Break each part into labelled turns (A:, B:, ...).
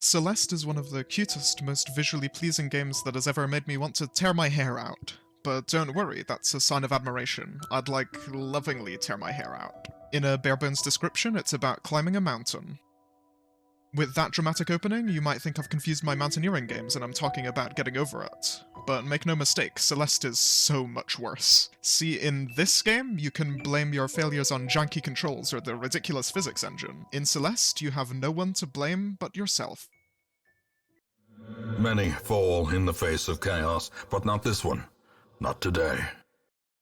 A: Celeste is one of the cutest, most visually pleasing games that has ever made me want to tear my hair out. But don't worry, that's a sign of admiration. I'd lovingly tear my hair out. In a bare-bones description, it's about climbing a mountain. With that dramatic opening, you might think I've confused my mountaineering games and I'm talking about getting over it. But make no mistake, Celeste is so much worse. See, in this game, you can blame your failures on janky controls or the ridiculous physics engine. In Celeste, you have no one to blame but yourself.
B: Many fall in the face of chaos, but not this one. Not today.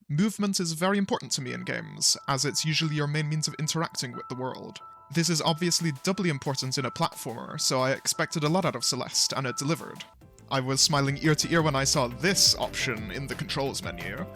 A: Movement is very important to me in games, as it's usually your main means of interacting with the world. This is obviously doubly important in a platformer, so I expected a lot out of Celeste, and it delivered. I was smiling ear to ear when I saw this option in the controls menu.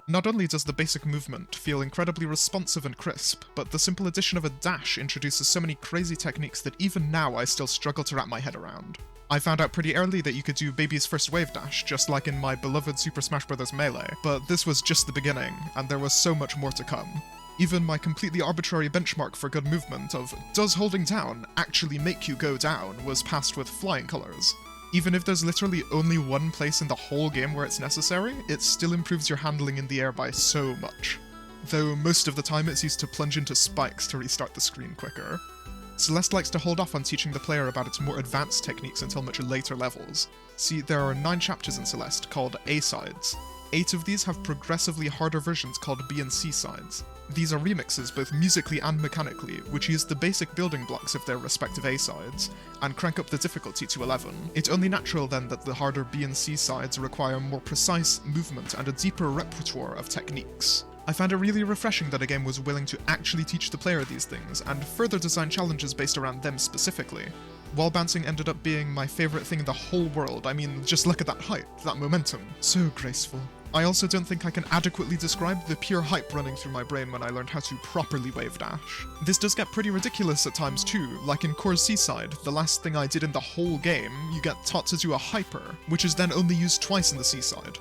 A: Not only does the basic movement feel incredibly responsive and crisp, but the simple addition of a dash introduces so many crazy techniques that even now I still struggle to wrap my head around. I found out pretty early that you could do Baby's first wave dash, just like in my beloved Super Smash Bros. Melee, but this was just the beginning, and there was so much more to come. Even my completely arbitrary benchmark for good movement of does holding down actually make you go down was passed with flying colors. Even if there's literally only one place in the whole game where it's necessary, it still improves your handling in the air by so much. Though most of the time it's used to plunge into spikes to restart the screen quicker. Celeste likes to hold off on teaching the player about its more advanced techniques until much later levels. See, there are 9 chapters in Celeste called A-sides. 8 of these have progressively harder versions called B and C sides. These are remixes both musically and mechanically, which use the basic building blocks of their respective A-sides, and crank up the difficulty to 11. It's only natural then that the harder B and C sides require more precise movement and a deeper repertoire of techniques. I found it really refreshing that a game was willing to actually teach the player these things, and further design challenges based around them specifically. Wall bouncing ended up being my favourite thing in the whole world. I mean, just look at that height, that momentum. So graceful. I also don't think I can adequately describe the pure hype running through my brain when I learned how to properly wave dash. This does get pretty ridiculous at times too, like in Core's Seaside, the last thing I did in the whole game, you get taught to do a hyper, which is then only used twice in the Seaside.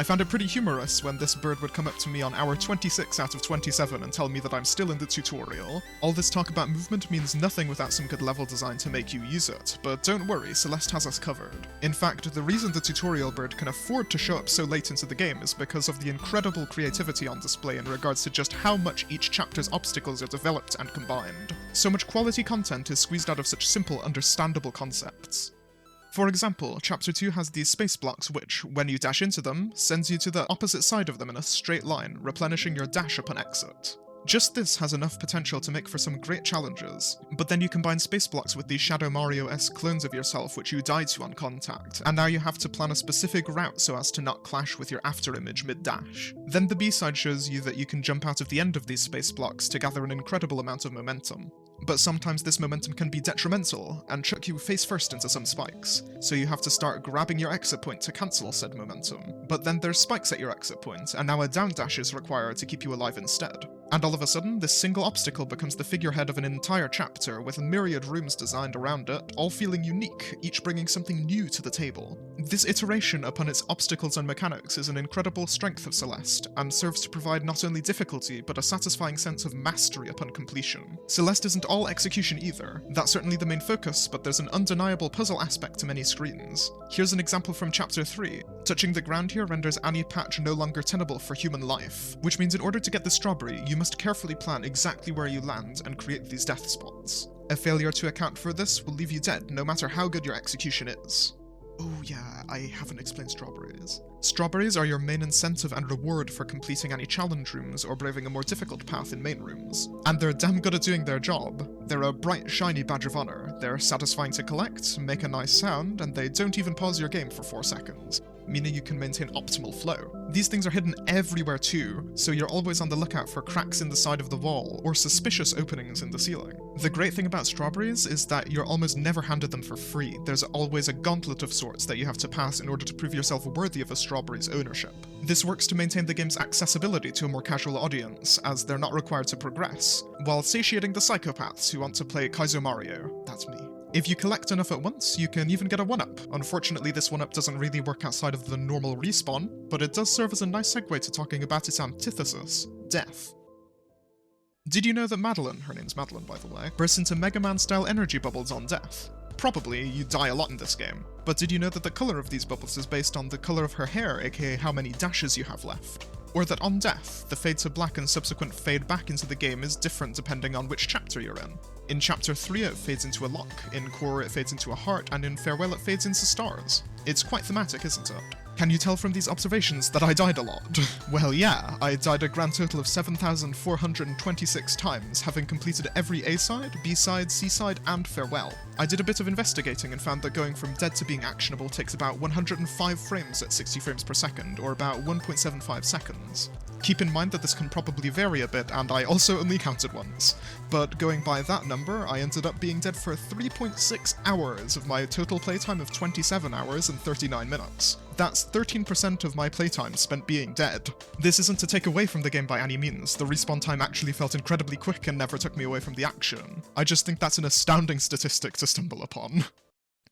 A: I found it pretty humorous when this bird would come up to me on hour 26 out of 27 and tell me that I'm still in the tutorial. All this talk about movement means nothing without some good level design to make you use it, but don't worry, Celeste has us covered. In fact, the reason the tutorial bird can afford to show up so late into the game is because of the incredible creativity on display in regards to just how much each chapter's obstacles are developed and combined. So much quality content is squeezed out of such simple, understandable concepts. For example, Chapter 2 has these space blocks which, when you dash into them, sends you to the opposite side of them in a straight line, replenishing your dash upon exit. Just this has enough potential to make for some great challenges, but then you combine space blocks with these Shadow Mario-esque clones of yourself which you die to on contact, and now you have to plan a specific route so as to not clash with your afterimage mid-dash. Then the B-side shows you that you can jump out of the end of these space blocks to gather an incredible amount of momentum. But sometimes this momentum can be detrimental, and chuck you face first into some spikes, so you have to start grabbing your exit point to cancel said momentum. But then there's spikes at your exit point, and now a down dash is required to keep you alive instead. And all of a sudden, this single obstacle becomes the figurehead of an entire chapter, with myriad rooms designed around it, all feeling unique, each bringing something new to the table. This iteration upon its obstacles and mechanics is an incredible strength of Celeste, and serves to provide not only difficulty, but a satisfying sense of mastery upon completion. Celeste isn't all execution either. That's certainly the main focus, but there's an undeniable puzzle aspect to many screens. Here's an example from Chapter 3. Touching the ground here renders any patch no longer tenable for human life, which means in order to get the strawberry, you must carefully plan exactly where you land and create these death spots. A failure to account for this will leave you dead, no matter how good your execution is. Oh yeah, I haven't explained strawberries. Strawberries are your main incentive and reward for completing any challenge rooms or braving a more difficult path in main rooms. And they're damn good at doing their job. They're a bright, shiny badge of honor. They're satisfying to collect, make a nice sound, and they don't even pause your game for 4 seconds, meaning you can maintain optimal flow. These things are hidden everywhere too, so you're always on the lookout for cracks in the side of the wall or suspicious openings in the ceiling. The great thing about strawberries is that you're almost never handed them for free. There's always a gauntlet of sorts that you have to pass in order to prove yourself worthy of a strawberry's ownership. This works to maintain the game's accessibility to a more casual audience, as they're not required to progress, while satiating the psychopaths who want to play Kaizo Mario. That's me. If you collect enough at once, you can even get a 1-up. Unfortunately, this 1-up doesn't really work outside of the normal respawn, but it does serve as a nice segue to talking about its antithesis, death. Did you know that Madeline, her name's Madeline by the way, bursts into Mega Man-style energy bubbles on death? probably you die a lot in this game. But did you know that the colour of these bubbles is based on the colour of her hair, aka how many dashes you have left? Or that on death, the fade to black and subsequent fade back into the game is different depending on which chapter you're in. In Chapter 3 it fades into a lock, in Core it fades into a heart, and in Farewell it fades into stars. It's quite thematic, isn't it? Can you tell from these observations that I died a lot? Well yeah, I died a grand total of 7,426 times, having completed every A-side, B-side, C-side, and Farewell. I did a bit of investigating and found that going from dead to being actionable takes about 105 frames at 60 frames per second, or about 1.75 seconds. Keep in mind that this can probably vary a bit, and I also only counted once. But going by that number, I ended up being dead for 3.6 hours of my total playtime of 27 hours and 39 minutes. That's 13% of my playtime spent being dead. This isn't to take away from the game by any means, the respawn time actually felt incredibly quick and never took me away from the action. I just think that's an astounding statistic to stumble upon.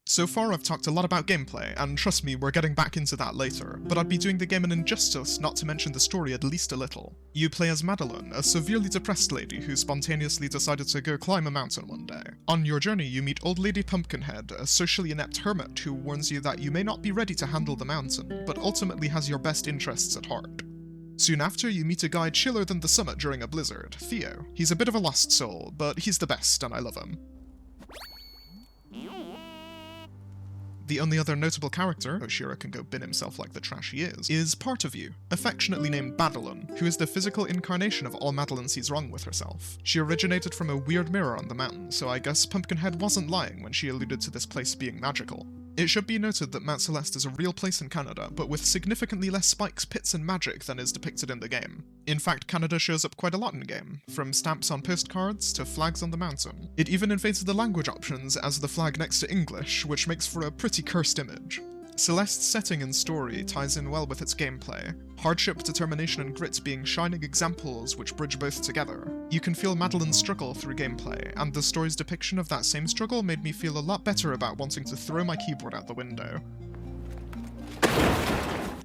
A: So far I've talked a lot about gameplay, and trust me, we're getting back into that later, but I'd be doing the game an injustice not to mention the story at least a little. You play as Madeline, a severely depressed lady who spontaneously decided to go climb a mountain one day. On your journey you meet Old Lady Pumpkinhead, a socially inept hermit who warns you that you may not be ready to handle the mountain, but ultimately has your best interests at heart. Soon after, you meet a guy chiller than the summit during a blizzard, Theo. He's a bit of a lost soul, but he's the best and I love him. The only other notable character, Oshira can go bin himself like the trash he is part of you, affectionately named Madeline, who is the physical incarnation of all Madeline sees wrong with herself. She originated from a weird mirror on the mountain, so I guess Pumpkinhead wasn't lying when she alluded to this place being magical. It should be noted that Mount Celeste is a real place in Canada, but with significantly less spikes, pits, and magic than is depicted in the game. In fact, Canada shows up quite a lot in-game, from stamps on postcards to flags on the mountain. It even invades the language options as the flag next to English, which makes for a pretty cursed image. Celeste's setting and story ties in well with its gameplay, hardship, determination, and grit being shining examples which bridge both together. You can feel Madeline's struggle through gameplay, and the story's depiction of that same struggle made me feel a lot better about wanting to throw my keyboard out the window.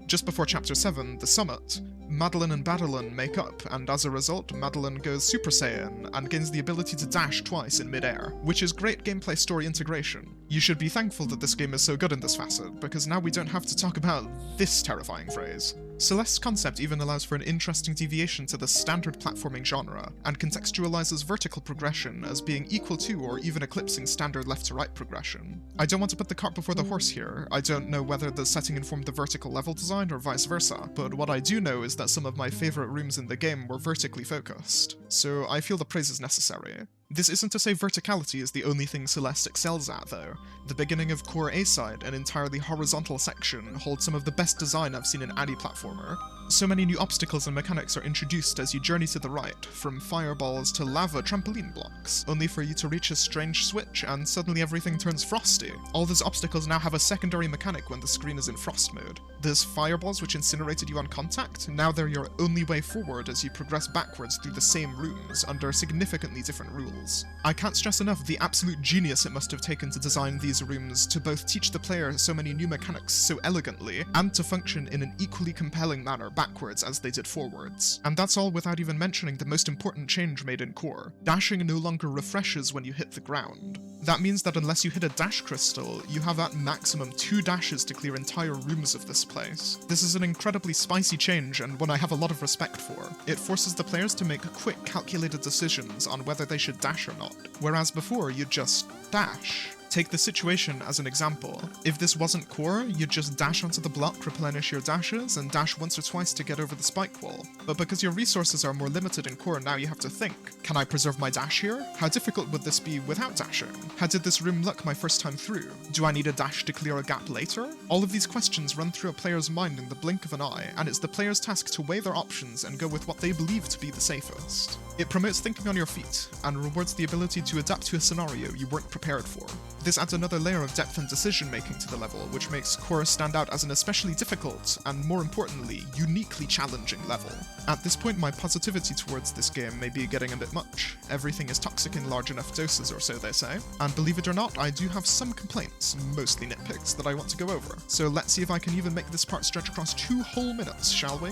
A: Just before Chapter 7, The Summit, Madeline and Madeline make up, and as a result, Madeline goes Super Saiyan and gains the ability to dash twice in mid-air, which is great gameplay story integration. You should be thankful that this game is so good in this facet, because now we don't have to talk about this terrifying phrase. Celeste's concept even allows for an interesting deviation to the standard platforming genre, and contextualizes vertical progression as being equal to or even eclipsing standard left-to-right progression. I don't want to put the cart before the horse here. I don't know whether the setting informed the vertical level design or vice versa, but what I do know is that some of my favourite rooms in the game were vertically focused, so I feel the praise is necessary. This isn't to say verticality is the only thing Celeste excels at, though. The beginning of Core A-side, an entirely horizontal section, holds some of the best design I've seen in any platformer. So many new obstacles and mechanics are introduced as you journey to the right, from fireballs to lava trampoline blocks, only for you to reach a strange switch and suddenly everything turns frosty. All those obstacles now have a secondary mechanic when the screen is in frost mode. Those fireballs which incinerated you on contact, now they're your only way forward as you progress backwards through the same rooms under significantly different rules. I can't stress enough the absolute genius it must have taken to design these rooms to both teach the player so many new mechanics so elegantly, and to function in an equally compelling manner backwards as they did forwards. And that's all without even mentioning the most important change made in Core. Dashing no longer refreshes when you hit the ground. That means that unless you hit a dash crystal, you have at maximum 2 dashes to clear entire rooms of this place. This is an incredibly spicy change and one I have a lot of respect for. It forces the players to make quick, calculated decisions on whether they should dash or not, whereas before you'd just dash. Take the situation as an example. If this wasn't Core, you'd just dash onto the block, replenish your dashes, and dash once or twice to get over the spike wall. But because your resources are more limited in Core, now you have to think, can I preserve my dash here? How difficult would this be without dashing? How did this room look my first time through? Do I need a dash to clear a gap later? All of these questions run through a player's mind in the blink of an eye, and it's the player's task to weigh their options and go with what they believe to be the safest. It promotes thinking on your feet, and rewards the ability to adapt to a scenario you weren't prepared for. This adds another layer of depth and decision-making to the level, which makes Core stand out as an especially difficult, and more importantly, uniquely challenging level. At this point, my positivity towards this game may be getting a bit much. Everything is toxic in large enough doses, or so they say. And believe it or not, I do have some complaints, mostly nitpicks, that I want to go over. So let's see if I can even make this part stretch across 2 whole minutes, shall we?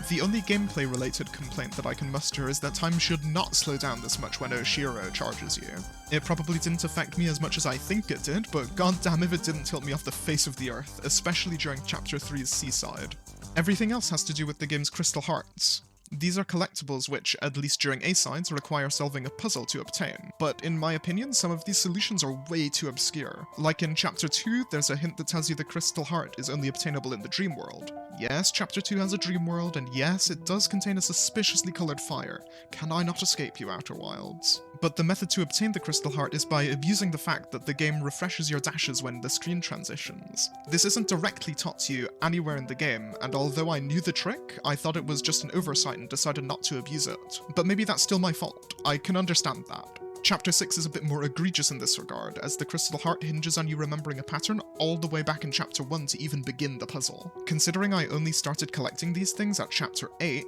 A: The only gameplay-related complaint that I can muster is that time should not slow down this much when Oshiro charges you. It probably didn't affect me as much as I think it did, but goddamn if it didn't tilt me off the face of the earth, especially during Chapter 3's Seaside. Everything else has to do with the game's crystal hearts. These are collectibles which, at least during A-sides, require solving a puzzle to obtain, but in my opinion, some of these solutions are way too obscure. Like in Chapter 2, there's a hint that tells you the crystal heart is only obtainable in the dream world. Yes, Chapter 2 has a dream world, and yes, it does contain a suspiciously coloured fire. Can I not escape you, Outer Wilds? But the method to obtain the crystal heart is by abusing the fact that the game refreshes your dashes when the screen transitions. This isn't directly taught to you anywhere in the game, and although I knew the trick, I thought it was just an oversight and decided not to abuse it. But maybe that's still my fault. I can understand that. Chapter 6 is a bit more egregious in this regard, as the crystal heart hinges on you remembering a pattern all the way back in Chapter 1 to even begin the puzzle. Considering I only started collecting these things at Chapter 8,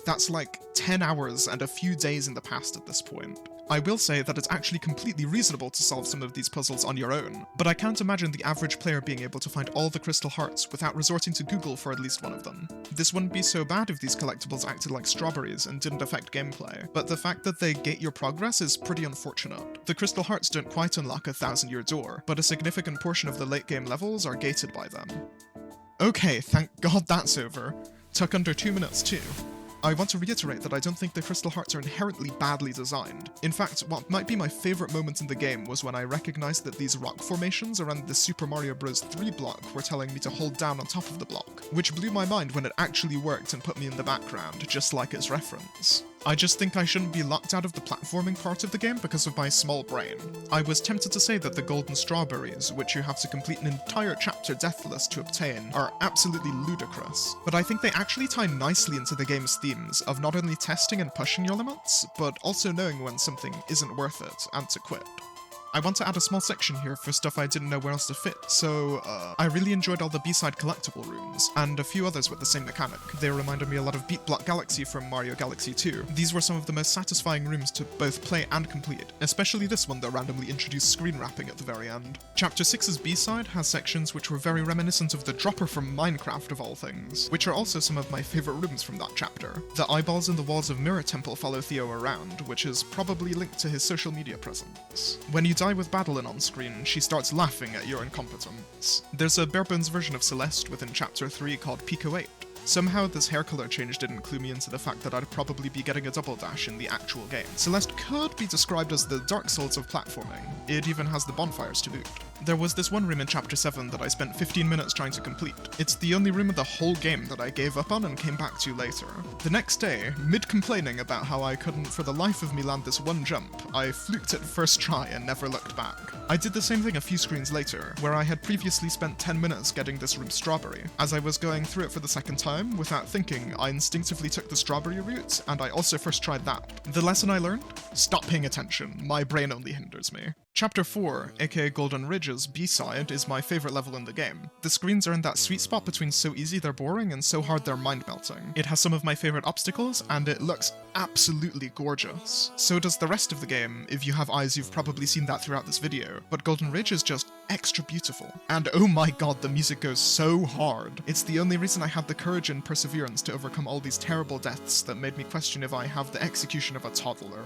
A: that's like 10 hours and a few days in the past at this point. I will say that it's actually completely reasonable to solve some of these puzzles on your own, but I can't imagine the average player being able to find all the crystal hearts without resorting to Google for at least one of them. This wouldn't be so bad if these collectibles acted like strawberries and didn't affect gameplay, but the fact that they gate your progress is pretty unfortunate. The crystal hearts don't quite unlock a 1000-year door, but a significant portion of the late game levels are gated by them. Okay, thank god that's over. Took under 2 minutes too. I want to reiterate that I don't think the crystal hearts are inherently badly designed. In fact, what might be my favourite moment in the game was when I recognized that these rock formations around the Super Mario Bros. 3 block were telling me to hold down on top of the block, which blew my mind when it actually worked and put me in the background, just like its reference. I just think I shouldn't be locked out of the platforming part of the game because of my small brain. I was tempted to say that the golden strawberries, which you have to complete an entire chapter deathless to obtain, are absolutely ludicrous, but I think they actually tie nicely into the game's themes of not only testing and pushing your limits, but also knowing when something isn't worth it and to quit. I want to add a small section here for stuff I didn't know where else to fit, so I really enjoyed all the B-side collectible rooms, and a few others with the same mechanic. They reminded me a lot of Beat Block Galaxy from Mario Galaxy 2. These were some of the most satisfying rooms to both play and complete, especially this one that randomly introduced screen wrapping at the very end. Chapter 6's B-side has sections which were very reminiscent of the dropper from Minecraft of all things, which are also some of my favourite rooms from that chapter. The eyeballs in the walls of Mirror Temple follow Theo around, which is probably linked to his social media presence. When you die with Badeline on screen, she starts laughing at your incompetence. There's a bare-bones version of Celeste within Chapter 3 called Pico 8. Somehow this hair color change didn't clue me into the fact that I'd probably be getting a double dash in the actual game. Celeste could be described as the Dark Souls of platforming. It even has the bonfires to boot. There was this one room in Chapter 7 that I spent 15 minutes trying to complete. It's the only room of the whole game that I gave up on and came back to later. The next day, mid-complaining about how I couldn't for the life of me land this one jump, I fluked it first try and never looked back. I did the same thing a few screens later, where I had previously spent 10 minutes getting this room strawberry. As I was going through it for the second time, without thinking, I instinctively took the strawberry route, and I also first tried that. The lesson I learned? Stop paying attention, my brain only hinders me. Chapter 4, aka Golden Ridge's B-side, is my favourite level in the game. The screens are in that sweet spot between so easy they're boring and so hard they're mind-melting. It has some of my favourite obstacles, and it looks absolutely gorgeous. So does the rest of the game. If you have eyes, you've probably seen that throughout this video, but Golden Ridge is just extra beautiful. And oh my god, the music goes so hard. It's the only reason I had the courage and perseverance to overcome all these terrible deaths that made me question if I have the execution of a toddler.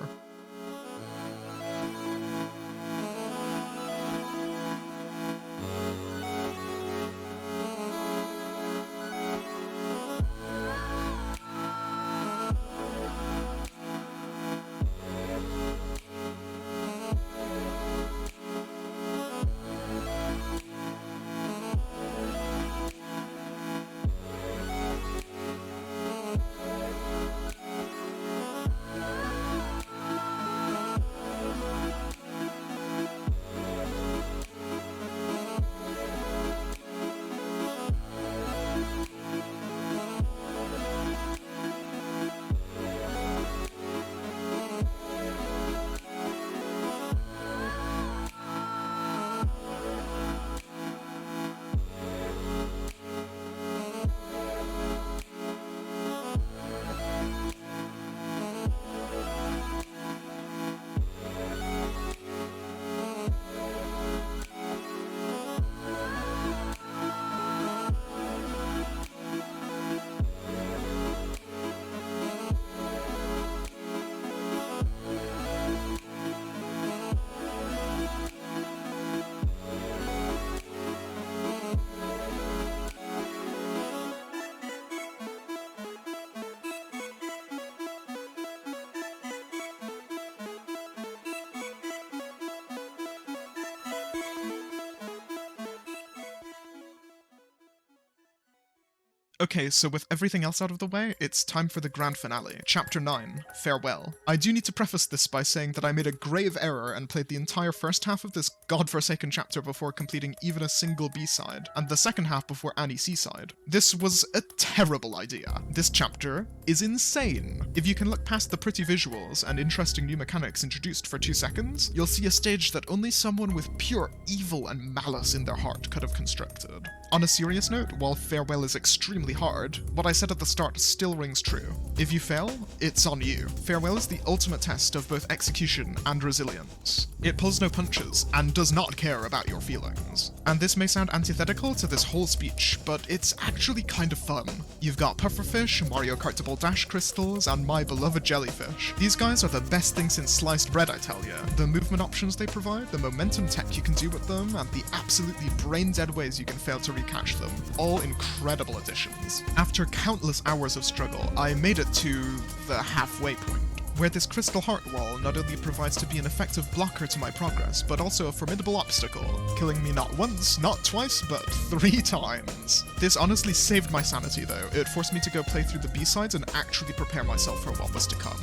A: Okay, so with everything else out of the way, it's time for the grand finale. Chapter 9, Farewell. I do need to preface this by saying that I made a grave error and played the entire first half of this godforsaken chapter before completing even a single B-side, and the second half before any C-side. This was a terrible idea. This chapter is insane. If you can look past the pretty visuals and interesting new mechanics introduced for 2 seconds, you'll see a stage that only someone with pure evil and malice in their heart could have constructed. On a serious note, while Farewell is extremely hard, what I said at the start still rings true. If you fail, it's on you. Farewell is the ultimate test of both execution and resilience. It pulls no punches, and does not care about your feelings. And this may sound antithetical to this whole speech, but it's actually kind of fun. You've got pufferfish, Mario Kart Double Dash crystals, and my beloved jellyfish. These guys are the best thing since sliced bread, I tell ya. The movement options they provide, the momentum tech you can do with them, and the absolutely brain-dead ways you can fail to catch them, all incredible additions. After countless hours of struggle, I made it to the halfway point, where this crystal heart wall not only provides to be an effective blocker to my progress, but also a formidable obstacle, killing me not once, not twice, but 3 times. This honestly saved my sanity though. It forced me to go play through the B-sides and actually prepare myself for what was to come.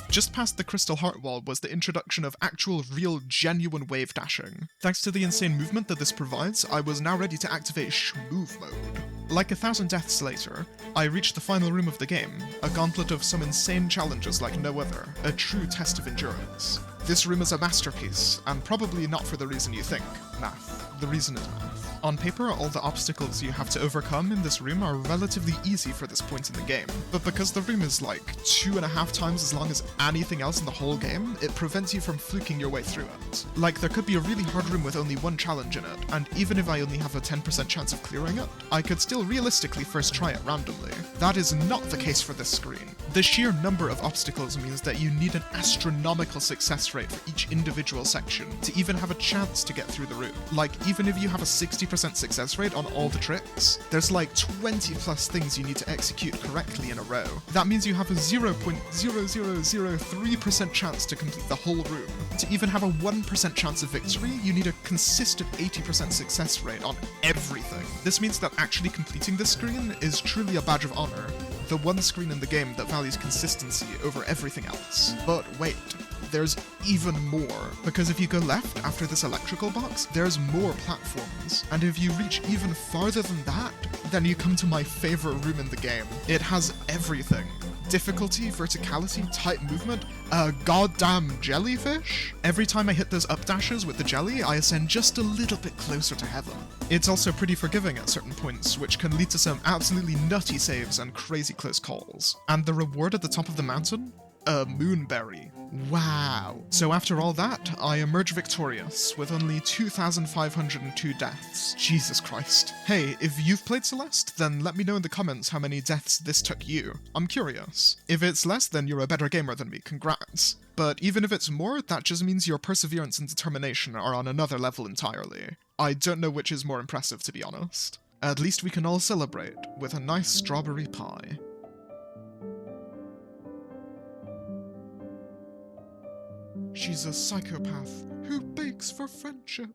A: Just past the crystal heart wall was the introduction of actual, real, genuine wave dashing. Thanks to the insane movement that this provides, I was now ready to activate Schmoove mode. Like 1,000 deaths later, I reached the final room of the game, a gauntlet of some insane challenges like no other, a true test of endurance. This room is a masterpiece, and probably not for the reason you think, math. The reason is math. On paper, all the obstacles you have to overcome in this room are relatively easy for this point in the game, but because the room is like 2.5 times as long as anything else in the whole game, it prevents you from fluking your way through it. Like, there could be a really hard room with only 1 challenge in it, and even if I only have a 10% chance of clearing it, I could still realistically first try it randomly. That is not the case for this screen. The sheer number of obstacles means that you need an astronomical success rate for each individual section to even have a chance to get through the room. Like, even if you have a 60% success rate on all the tricks, there's like 20 plus things you need to execute correctly in a row. That means you have a 0.0003% chance to complete the whole room. To even have a 1% chance of victory, you need a consistent 80% success rate on everything. This means that actually completing this screen is truly a badge of honor. The one screen in the game that values consistency over everything else. But wait, there's even more, because if you go left after this electrical box, there's more platforms, and if you reach even farther than that, then you come to my favorite room in the game. It has everything. Difficulty, verticality, tight movement, a goddamn jellyfish? Every time I hit those up dashes with the jelly, I ascend just a little bit closer to heaven. It's also pretty forgiving at certain points, which can lead to some absolutely nutty saves and crazy close calls. And the reward at the top of the mountain? A moonberry. Wow. So after all that, I emerge victorious, with only 2,502 deaths. Jesus Christ. Hey, if you've played Celeste, then let me know in the comments how many deaths this took you. I'm curious. If it's less, then you're a better gamer than me, congrats. But even if it's more, that just means your perseverance and determination are on another level entirely. I don't know which is more impressive, to be honest. At least we can all celebrate with a nice strawberry pie. She's a psychopath who begs for friendship.